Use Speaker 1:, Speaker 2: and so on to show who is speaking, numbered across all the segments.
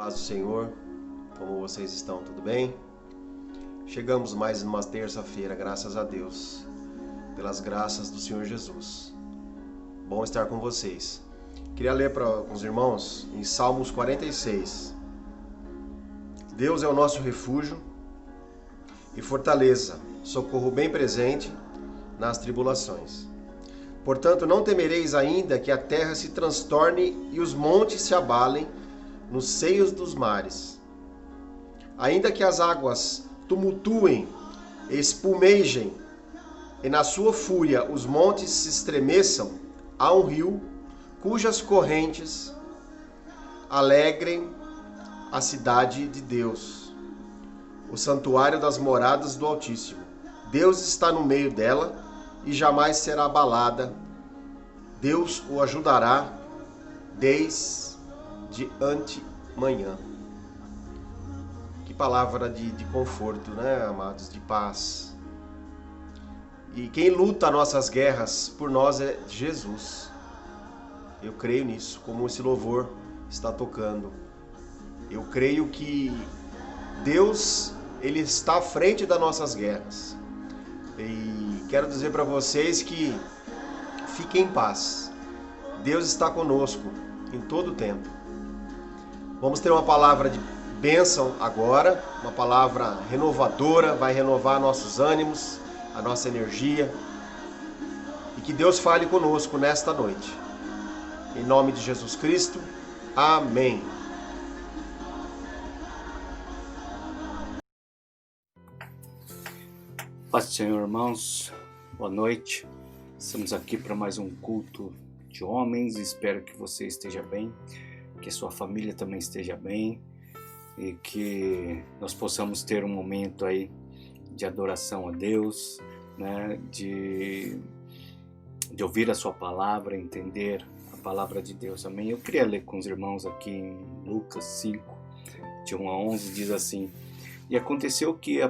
Speaker 1: Paz do Senhor, como vocês estão? Tudo bem? Chegamos mais uma terça-feira, graças a Deus, pelas graças do Senhor Jesus. Bom estar com vocês. Queria ler para os irmãos em Salmos 46. Deus é o nosso refúgio e fortaleza, socorro bem presente nas tribulações. Portanto, não temereis ainda que a terra se transtorne e os montes se abalem nos seios dos mares. Ainda que as águas tumultuem, espumejem, e na sua fúria os montes se estremeçam, há um rio cujas correntes alegrem a cidade de Deus, o santuário das moradas do Altíssimo. Deus está no meio dela e jamais será abalada. Deus o ajudará desde antemanhã. Que palavra de conforto, né, amados? De paz. E quem luta nossas guerras por nós é Jesus. Eu creio nisso, como esse louvor está tocando. Eu creio que Deus, Ele está à frente das nossas guerras. E quero dizer para vocês que fiquem em paz. Deus está conosco em todo o tempo. Vamos ter uma palavra de bênção agora, uma palavra renovadora, vai renovar nossos ânimos, a nossa energia. E que Deus fale conosco nesta noite. Em nome de Jesus Cristo, amém.
Speaker 2: Paz do Senhor, irmãos, boa noite. Estamos aqui para mais um culto de homens. Espero que você esteja bem, que a sua família também esteja bem e que nós possamos ter um momento aí de adoração a Deus, né? De ouvir a sua palavra, entender a palavra de Deus, amém? Eu queria ler com os irmãos aqui em Lucas 5, de 1 a 11, diz assim: E aconteceu que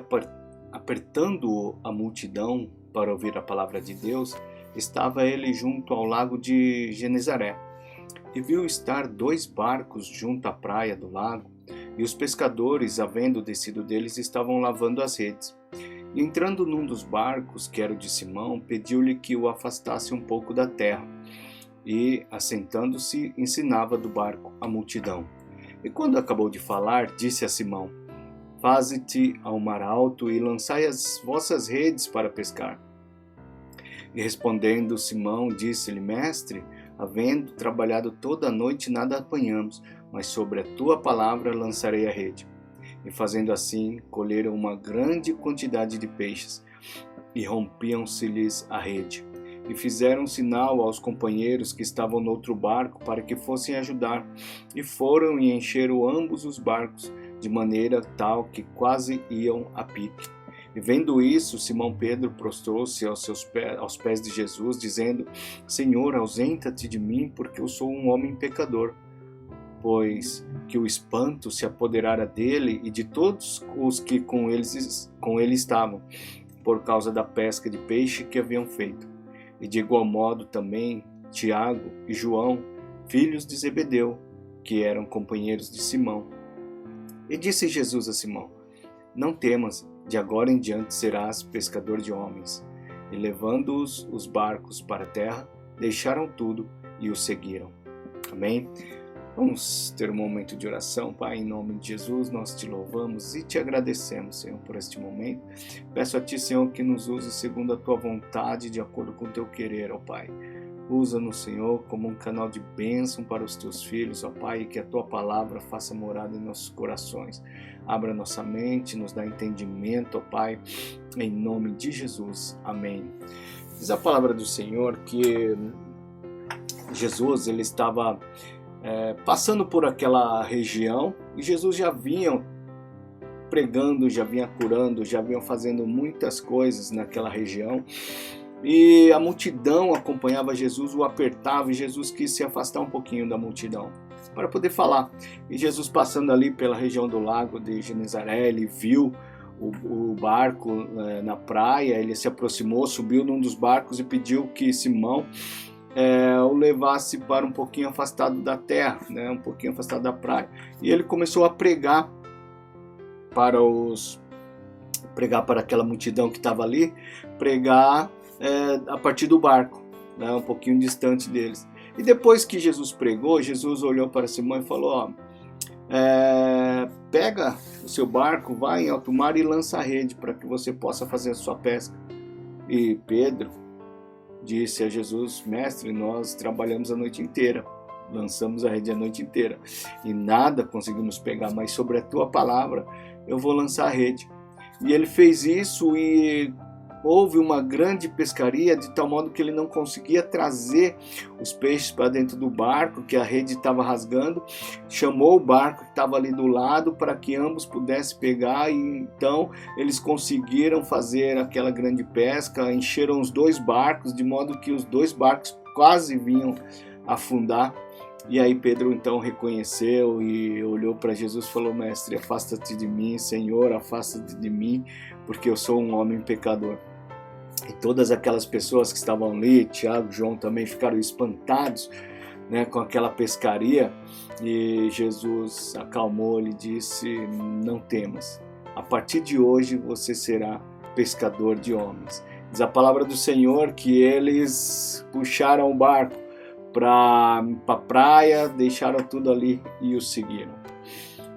Speaker 2: apertando a multidão para ouvir a palavra de Deus, estava ele junto ao lago de Genezaré, e viu estar 2 barcos junto à praia do lago, e os pescadores, havendo descido deles, estavam lavando as redes. E entrando num dos barcos, que era o de Simão, pediu-lhe que o afastasse um pouco da terra, e, assentando-se, ensinava do barco a multidão. E quando acabou de falar, disse a Simão: Faze-te ao mar alto e lançai as vossas redes para pescar. E respondendo Simão, disse-lhe: Mestre, havendo trabalhado toda a noite, nada apanhamos, mas sobre a tua palavra lançarei a rede. E fazendo assim, colheram uma grande quantidade de peixes, e rompiam-se-lhes a rede. E fizeram sinal aos companheiros que estavam no outro barco para que fossem ajudar, e foram e encheram ambos os barcos, de maneira tal que quase iam a pique. E vendo isso, Simão Pedro prostrou-se aos pés de Jesus, dizendo: Senhor, ausenta-te de mim, porque eu sou um homem pecador. Pois que o espanto se apoderara dele e de todos os que com ele estavam, por causa da pesca de peixe que haviam feito. E de igual modo também Tiago e João, filhos de Zebedeu, que eram companheiros de Simão. E disse Jesus a Simão: Não temas, de agora em diante serás pescador de homens. E levando-os os barcos para a terra, deixaram tudo e o seguiram. Amém? Vamos ter um momento de oração. Pai, em nome de Jesus, nós te louvamos e te agradecemos, Senhor, por este momento. Peço a ti, Senhor, que nos use segundo a tua vontade, de acordo com o teu querer, ó Pai. Usa-nos, Senhor, como um canal de bênção para os teus filhos, ó Pai, e que a tua palavra faça morada em nossos corações. Abra nossa mente, nos dá entendimento, ó Pai, em nome de Jesus. Amém. Diz a palavra do Senhor que Jesus, ele estava passando por aquela região, e Jesus já vinha pregando, já vinha curando, já vinha fazendo muitas coisas naquela região. E a multidão acompanhava Jesus, o apertava, e Jesus quis se afastar um pouquinho da multidão para poder falar. E Jesus, passando ali pela região do lago de Genezaré, ele viu o barco na praia, ele se aproximou, subiu num dos barcos e pediu que Simão o levasse para um pouquinho afastado da terra, né, um pouquinho afastado da praia. E ele começou a pregar para aquela multidão que estava ali, pregar a partir do barco, né, um pouquinho distante deles. E depois que Jesus pregou, Jesus olhou para Simão e falou: pega o seu barco, vai em alto mar e lança a rede para que você possa fazer a sua pesca. E Pedro disse a Jesus: mestre, nós trabalhamos a noite inteira, lançamos a rede a noite inteira e nada conseguimos pegar, mas sobre a tua palavra eu vou lançar a rede. E ele fez isso e houve uma grande pescaria, de tal modo que ele não conseguia trazer os peixes para dentro do barco, que a rede estava rasgando. Chamou o barco que estava ali do lado para que ambos pudessem pegar, e então eles conseguiram fazer aquela grande pesca, encheram os 2 barcos, de modo que os 2 barcos quase vinham afundar. E aí Pedro então reconheceu e olhou para Jesus e falou: mestre, afasta-te de mim, Senhor, afasta-te de mim, porque eu sou um homem pecador. E todas aquelas pessoas que estavam ali, Tiago e João também, ficaram espantados, né, com aquela pescaria. E Jesus acalmou, lhe disse: não temas, a partir de hoje você será pescador de homens. Diz a palavra do Senhor que eles puxaram o barco para a praia, deixaram tudo ali e o seguiram.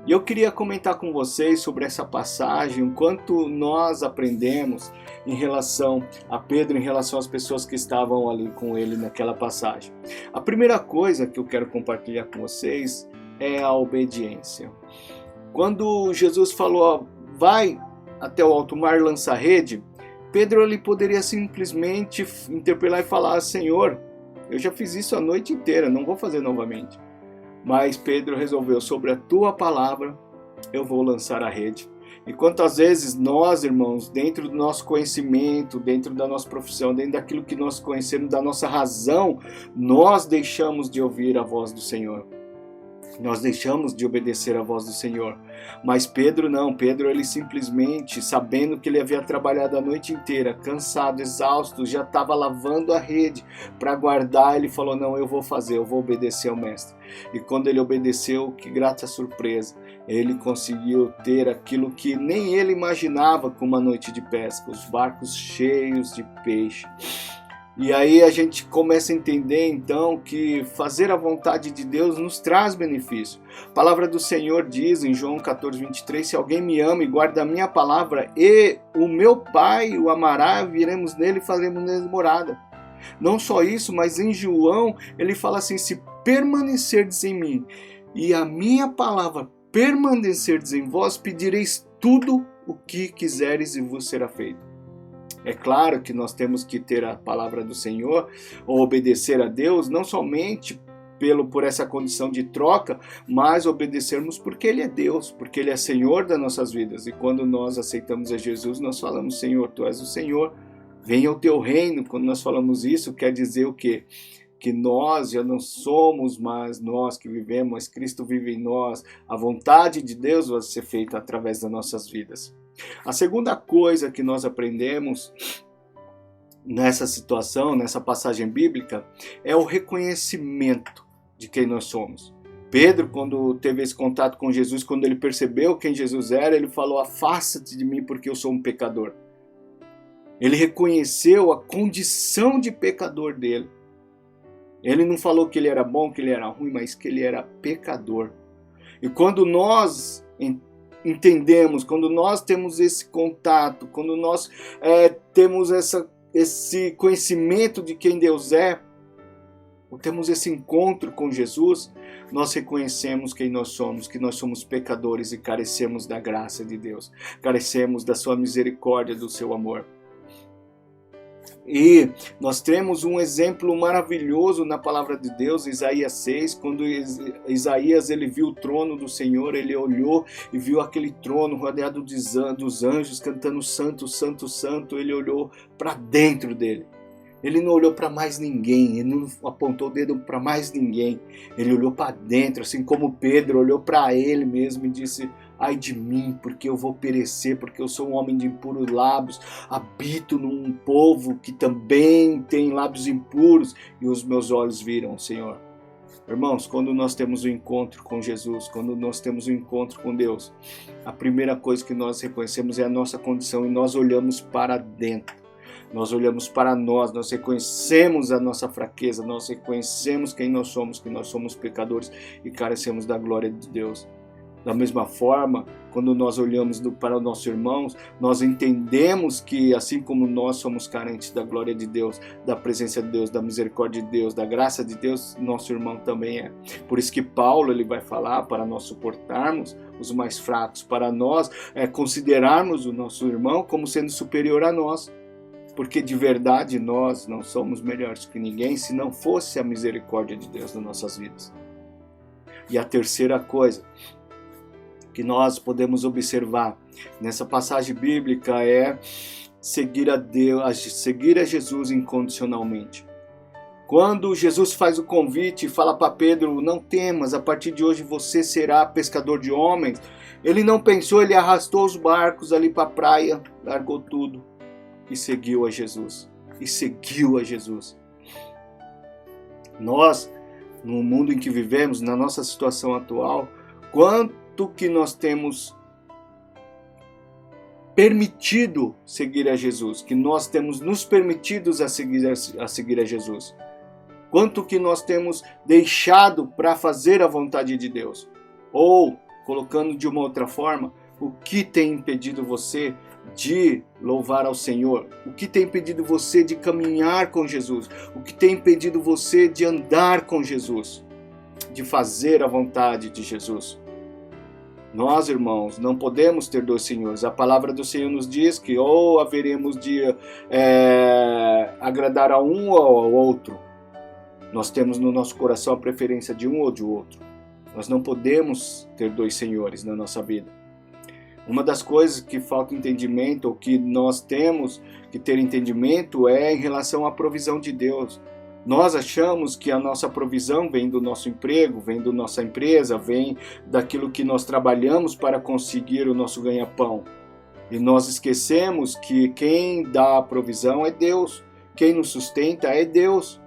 Speaker 2: E eu queria comentar com vocês sobre essa passagem, o quanto nós aprendemos em relação a Pedro, em relação às pessoas que estavam ali com ele naquela passagem. A primeira coisa que eu quero compartilhar com vocês é a obediência. Quando Jesus falou: vai até o alto mar, lança a rede, Pedro ele poderia simplesmente interpelar e falar: Senhor, eu já fiz isso a noite inteira, não vou fazer novamente. Mas Pedro resolveu: sobre a tua palavra eu vou lançar a rede. E quantas vezes nós, irmãos, dentro do nosso conhecimento, dentro da nossa profissão, dentro daquilo que nós conhecemos, da nossa razão, nós deixamos de ouvir a voz do Senhor. Nós deixamos de obedecer a voz do Senhor. Mas Pedro não. Pedro, ele simplesmente, sabendo que ele havia trabalhado a noite inteira, cansado, exausto, já estava lavando a rede para guardar, ele falou: não, eu vou fazer, eu vou obedecer ao mestre. E quando ele obedeceu, que grata surpresa, ele conseguiu ter aquilo que nem ele imaginava, com uma noite de pesca, os barcos cheios de peixe. E aí a gente começa a entender então que fazer a vontade de Deus nos traz benefício. A palavra do Senhor diz em João 14:23, se alguém me ama e guarda a minha palavra, e o meu Pai o amará, viremos nele e faremos nele morada. Não só isso, mas em João ele fala assim: se permanecerdes em mim e a minha palavra permanecerdes em vós, pedireis tudo o que quiseres e vos será feito. É claro que nós temos que ter a palavra do Senhor, ou obedecer a Deus, não somente por essa condição de troca, mas obedecermos porque Ele é Deus, porque Ele é Senhor das nossas vidas. E quando nós aceitamos a Jesus, nós falamos: Senhor, Tu és o Senhor, venha o Teu reino. Quando nós falamos isso, quer dizer o quê? Que nós já não somos mais nós que vivemos, mas Cristo vive em nós. A vontade de Deus vai ser feita através das nossas vidas. A segunda coisa que nós aprendemos nessa situação, nessa passagem bíblica, é o reconhecimento de quem nós somos. Pedro, quando teve esse contato com Jesus, quando ele percebeu quem Jesus era, ele falou: afasta-te de mim porque eu sou um pecador. Ele reconheceu a condição de pecador dele. Ele não falou que ele era bom, que ele era ruim, mas que ele era pecador. E quando nós entendemos, quando nós temos esse contato, quando nós temos esse conhecimento de quem Deus é, ou temos esse encontro com Jesus, nós reconhecemos quem nós somos, que nós somos pecadores e carecemos da graça de Deus, carecemos da sua misericórdia, do seu amor. E nós temos um exemplo maravilhoso na palavra de Deus, Isaías 6, quando Isaías ele viu o trono do Senhor, ele olhou e viu aquele trono rodeado dos anjos cantando santo, santo, santo, ele olhou para dentro dele. Ele não olhou para mais ninguém, ele não apontou o dedo para mais ninguém. Ele olhou para dentro, assim como Pedro olhou para ele mesmo e disse: ai de mim, porque eu vou perecer, porque eu sou um homem de impuros lábios, habito num povo que também tem lábios impuros, e os meus olhos viram o Senhor. Irmãos, quando nós temos um encontro com Jesus, quando nós temos um encontro com Deus, a primeira coisa que nós reconhecemos é a nossa condição e nós olhamos para dentro. Nós olhamos para nós reconhecemos a nossa fraqueza, nós reconhecemos quem nós somos, que nós somos pecadores e carecemos da glória de Deus. Da mesma forma, quando nós olhamos para os nossos irmãos, nós entendemos que assim como nós somos carentes da glória de Deus, da presença de Deus, da misericórdia de Deus, da graça de Deus, nosso irmão também é. Por isso que Paulo ele vai falar para nós suportarmos os mais fracos, para nós considerarmos o nosso irmão como sendo superior a nós. Porque de verdade nós não somos melhores que ninguém se não fosse a misericórdia de Deus nas nossas vidas. E a terceira coisa que nós podemos observar nessa passagem bíblica é seguir a Deus, seguir a Jesus incondicionalmente. Quando Jesus faz o convite e fala para Pedro: não temas, a partir de hoje você será pescador de homens, ele não pensou, ele arrastou os barcos ali para a praia, largou tudo e seguiu a Jesus. Nós, no mundo em que vivemos, na nossa situação atual, quanto que nós temos permitido seguir a Jesus, que nós temos nos permitidos a seguir a Jesus, quanto que nós temos deixado para fazer a vontade de Deus, ou, colocando de uma outra forma, o que tem impedido você de louvar ao Senhor? O que tem impedido você de caminhar com Jesus? O que tem impedido você de andar com Jesus? De fazer a vontade de Jesus? Nós, irmãos, não podemos ter dois senhores. A palavra do Senhor nos diz que ou haveremos de agradar a um ou ao outro. Nós temos no nosso coração a preferência de um ou de outro. Nós não podemos ter dois senhores na nossa vida. Uma das coisas que falta entendimento, ou que nós temos que ter entendimento, é em relação à provisão de Deus. Nós achamos que a nossa provisão vem do nosso emprego, vem da nossa empresa, vem daquilo que nós trabalhamos para conseguir o nosso ganha-pão. E nós esquecemos que quem dá a provisão é Deus, quem nos sustenta é Deus,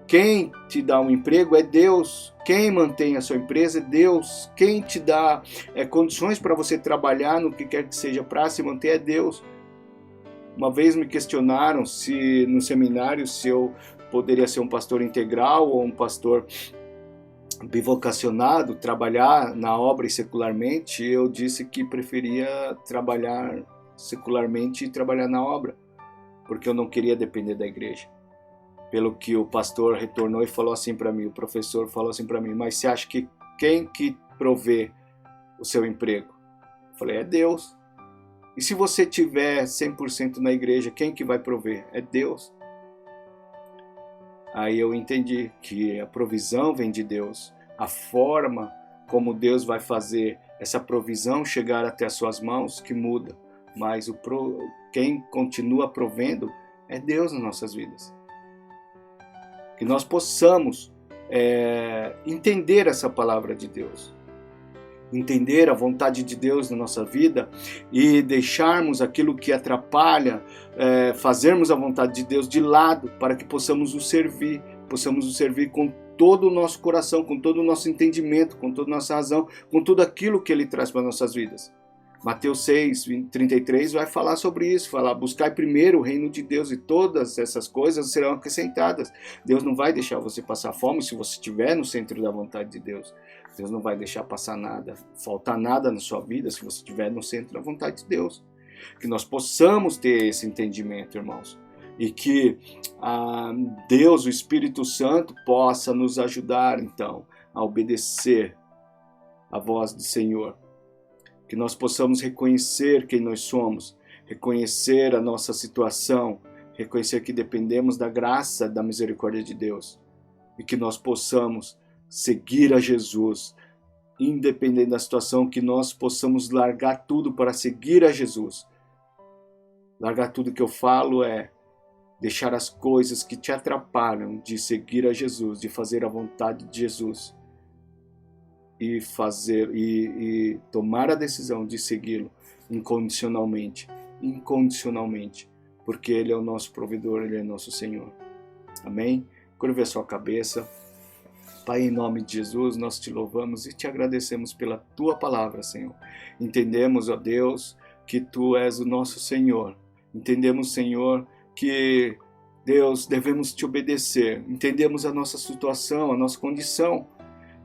Speaker 2: quem te dá um emprego é Deus, quem mantém a sua empresa é Deus, quem te dá condições para você trabalhar no que quer que seja para se manter é Deus. Uma vez me questionaram se no seminário se eu poderia ser um pastor integral ou um pastor bivocacionado, trabalhar na obra e secularmente. Eu disse que preferia trabalhar secularmente e trabalhar na obra, porque eu não queria depender da igreja. Pelo que o pastor retornou e falou assim para mim, o professor falou assim para mim: mas você acha que quem que provê o seu emprego? Eu falei: é Deus. E se você tiver 100% na igreja, quem que vai prover? É Deus. Aí eu entendi que a provisão vem de Deus. A forma como Deus vai fazer essa provisão chegar até as suas mãos que muda. Mas quem continua provendo é Deus nas nossas vidas. Que nós possamos entender essa palavra de Deus. Entender a vontade de Deus na nossa vida e deixarmos aquilo que atrapalha, fazermos a vontade de Deus de lado para que possamos o servir com todo o nosso coração, com todo o nosso entendimento, com toda a nossa razão, com tudo aquilo que Ele traz para as nossas vidas. Mateus 6:33 vai falar sobre isso, falar: buscai primeiro o reino de Deus e todas essas coisas serão acrescentadas. Deus não vai deixar você passar fome se você estiver no centro da vontade de Deus. Deus não vai deixar passar nada, faltar nada na sua vida se você estiver no centro da vontade de Deus. Que nós possamos ter esse entendimento, irmãos. E que Deus, o Espírito Santo, possa nos ajudar, então, a obedecer a voz do Senhor. Que nós possamos reconhecer quem nós somos, reconhecer a nossa situação, reconhecer que dependemos da graça, da misericórdia de Deus. E que nós possamos seguir a Jesus, independente da situação, que nós possamos largar tudo para seguir a Jesus. Largar tudo que eu falo é deixar as coisas que te atrapalham de seguir a Jesus, de fazer a vontade de Jesus e tomar a decisão de segui-lo incondicionalmente, porque Ele é o nosso provedor, Ele é nosso Senhor. Amém? Curve a sua cabeça. Pai, em nome de Jesus, nós te louvamos e te agradecemos pela tua palavra, Senhor. Entendemos, ó Deus, que tu és o nosso Senhor. Entendemos, Senhor, que, Deus, devemos te obedecer. Entendemos a nossa situação, a nossa condição.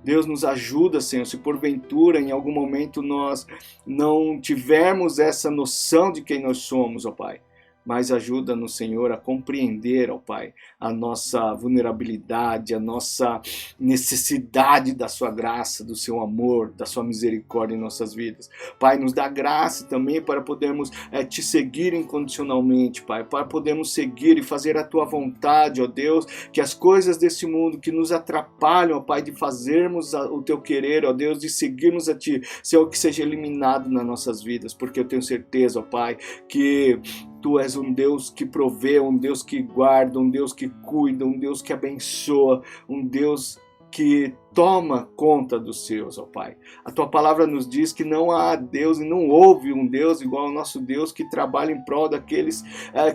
Speaker 2: Deus, nos ajuda, Senhor, se porventura em algum momento nós não tivermos essa noção de quem nós somos, ó Pai. Mas ajuda-nos, Senhor, a compreender, ó Pai, a nossa vulnerabilidade, a nossa necessidade da sua graça, do seu amor, da sua misericórdia em nossas vidas. Pai, nos dá graça também para podermos te seguir incondicionalmente, Pai, para podermos seguir e fazer a tua vontade, ó Deus, que as coisas desse mundo que nos atrapalham, ó Pai, de fazermos o teu querer, ó Deus, de seguirmos a ti, Senhor, que seja eliminado nas nossas vidas, porque eu tenho certeza, ó Pai, que tu és um Deus que provê, um Deus que guarda, um Deus que cuida, um Deus que abençoa, um Deus que toma conta dos seus, ó Pai. A tua palavra nos diz que não há Deus e não houve um Deus igual ao nosso Deus que trabalha em prol daqueles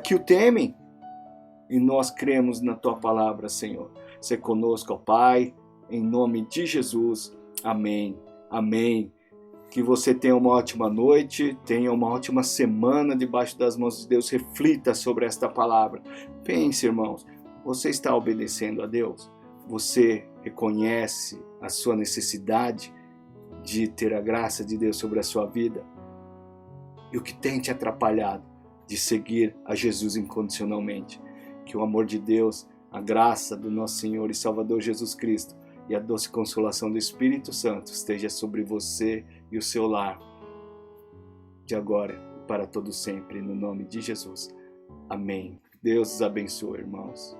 Speaker 2: que o temem. E nós cremos na tua palavra, Senhor. Sê conosco, ó Pai, em nome de Jesus. Amém. Amém. Que você tenha uma ótima noite, tenha uma ótima semana debaixo das mãos de Deus. Reflita sobre esta palavra. Pense, irmãos, você está obedecendo a Deus? Você reconhece a sua necessidade de ter a graça de Deus sobre a sua vida? E o que tem te atrapalhado de seguir a Jesus incondicionalmente? Que o amor de Deus, a graça do nosso Senhor e Salvador Jesus Cristo e a doce consolação do Espírito Santo esteja sobre você e o seu lar, de agora e para todo sempre, no nome de Jesus. Amém. Deus os abençoe, irmãos.